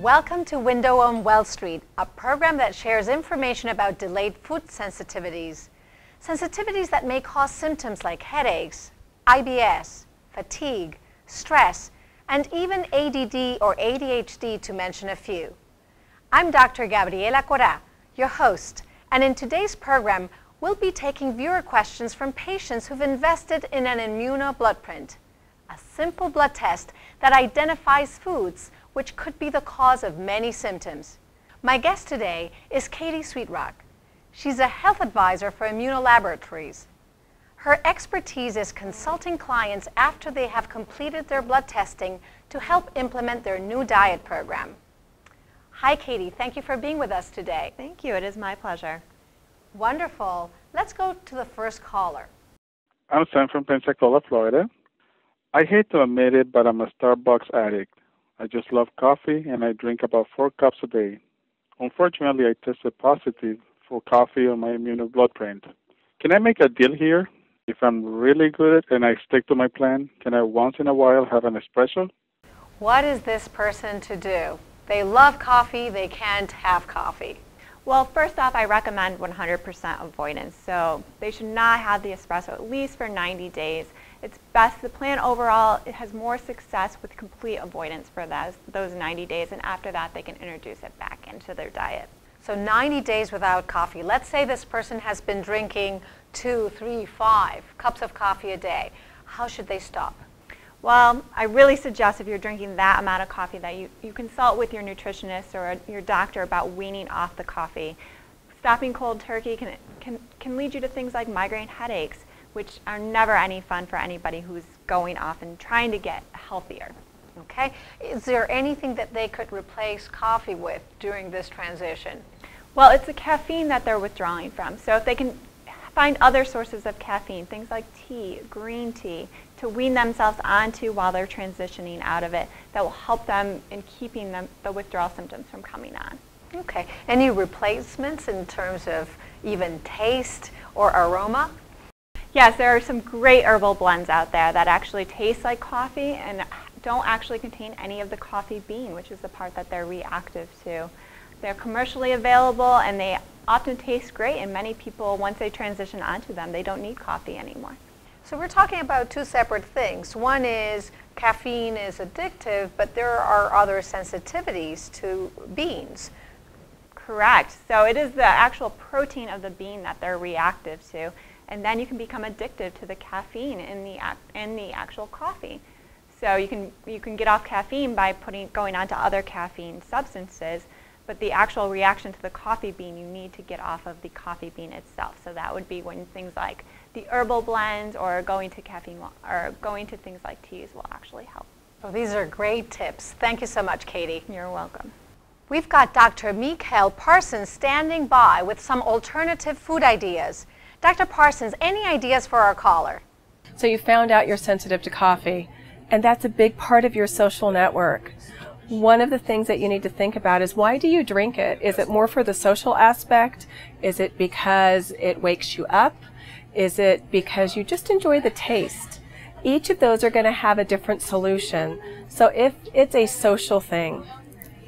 Welcome to Window on Well Street, a program that shares information about delayed food sensitivities. Sensitivities that may cause symptoms like headaches, IBS, fatigue, stress, and even ADD or ADHD, to mention a few. I'm Dr. Gabriela Cora, your host, and in today's program, we'll be taking viewer questions from patients who've invested in an immunobloodprint, a simple blood test that identifies foods which could be the cause of many symptoms. My guest today is Katie Sweetrock. She's a health advisor for Immunolaboratories. Her expertise is consulting clients after they have completed their blood testing to help implement their new diet program. Hi, Katie. Thank you for being with us today. Thank you. It is my pleasure. Wonderful. Let's go to the first caller. I'm Sam from Pensacola, Florida. I hate to admit it, but I'm a Starbucks addict. I just love coffee, and I drink about 4 cups a day. Unfortunately, I tested positive for coffee on my immunobloodprint. Can I make a deal here? If I'm really good and I stick to my plan, can I once in a while have an espresso? What is this person to do? They love coffee, they can't have coffee. Well, first off, I recommend 100% avoidance. So they should not have the espresso at least for 90 days. It's best, the plan overall, it has more success with complete avoidance for those 90 days, and after that they can introduce it back into their diet. So 90 days without coffee. Let's say this person has been drinking 2, 3, 5 cups of coffee a day. How should they stop? Well, I really suggest if you're drinking that amount of coffee that you consult with your nutritionist or your doctor about weaning off the coffee. Stopping cold turkey can lead you to things like migraine headaches, which are never any fun for anybody who's going off and trying to get healthier. Okay. Is there anything that they could replace coffee with during this transition? Well, it's the caffeine that they're withdrawing from. So if they can find other sources of caffeine, things like tea, green tea, to wean themselves onto while they're transitioning out of it, that will help them in keeping the withdrawal symptoms from coming on. Okay. Any replacements in terms of even taste or aroma? Yes, there are some great herbal blends out there that actually taste like coffee and don't actually contain any of the coffee bean, which is the part that they're reactive to. They're commercially available and they often taste great, and many people, once they transition onto them, they don't need coffee anymore. So we're talking about 2 separate things. One is caffeine is addictive, but there are other sensitivities to beans. Correct. So it is the actual protein of the bean that they're reactive to, and then you can become addicted to the caffeine in the actual coffee. So you can get off caffeine by going on to other caffeine substances, but the actual reaction to the coffee bean, you need to get off of the coffee bean itself. So that would be when things like the herbal blends or going to caffeine or going to things like teas will actually help. Well, these are great tips. Thank you so much, Katie. You're welcome. We've got Dr. Mikael Parsons standing by with some alternative food ideas. Dr. Parsons, any ideas for our caller? So you found out you're sensitive to coffee, and that's a big part of your social network. One of the things that you need to think about is, why do you drink it? Is it more for the social aspect? Is it because it wakes you up? Is it because you just enjoy the taste? Each of those are going to have a different solution. So if it's a social thing,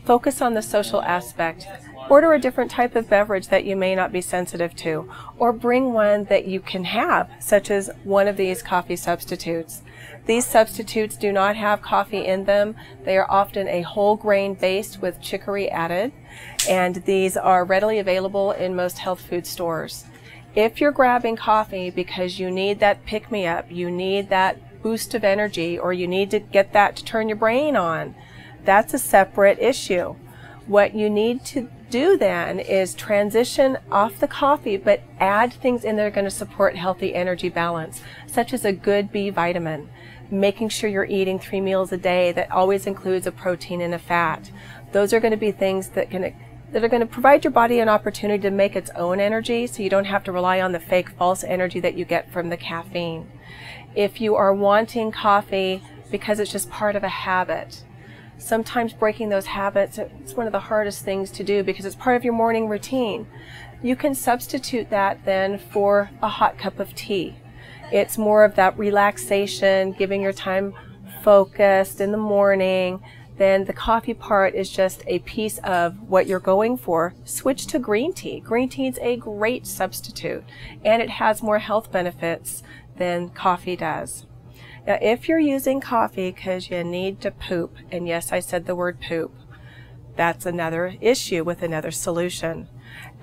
focus on the social aspect. Order a different type of beverage that you may not be sensitive to, or bring one that you can have, such as one of these coffee substitutes. These substitutes do not have coffee in them. They are often a whole grain based with chicory added, and these are readily available in most health food stores. If you're grabbing coffee because you need that pick-me-up, you need that boost of energy, or you need to get that to turn your brain on, that's a separate issue. What you need to do then is transition off the coffee, but add things in that are going to support healthy energy balance, such as a good B vitamin, making sure you're eating 3 meals a day that always includes a protein and a fat. Those are going to be things that are going to provide your body an opportunity to make its own energy, so you don't have to rely on the fake false energy that you get from the caffeine. If you are wanting coffee because it's just part of a habit, sometimes breaking those habits, it's one of the hardest things to do because it's part of your morning routine. You can substitute that then for a hot cup of tea. It's more of that relaxation, giving your time focused in the morning, then the coffee part is just a piece of what you're going for. Switch to green tea. Green tea is a great substitute, and it has more health benefits than coffee does. Now, if you're using coffee because you need to poop, and yes, I said the word poop, that's another issue with another solution.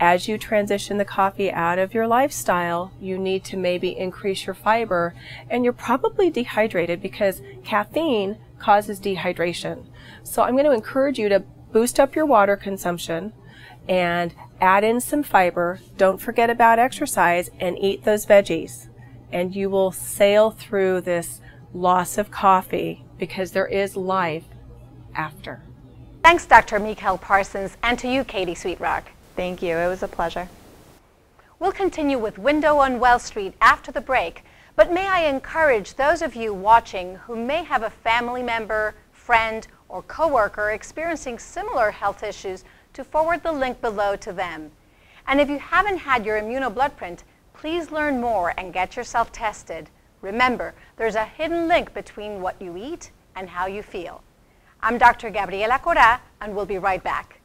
As you transition the coffee out of your lifestyle, you need to maybe increase your fiber, and you're probably dehydrated because caffeine causes dehydration. So I'm going to encourage you to boost up your water consumption and add in some fiber. Don't forget about exercise and eat those veggies, and you will sail through this loss of coffee because there is life after. Thanks, Dr. Mikel Parsons, and to you, Katie Sweetrock. Thank you. It was a pleasure. We'll continue with Window on Wells Street after the break, but may I encourage those of you watching who may have a family member, friend, or coworker experiencing similar health issues to forward the link below to them. And if you haven't had your immunobloodprint, please learn more and get yourself tested. Remember, there's a hidden link between what you eat and how you feel. I'm Dr. Gabriela Cora, and we'll be right back.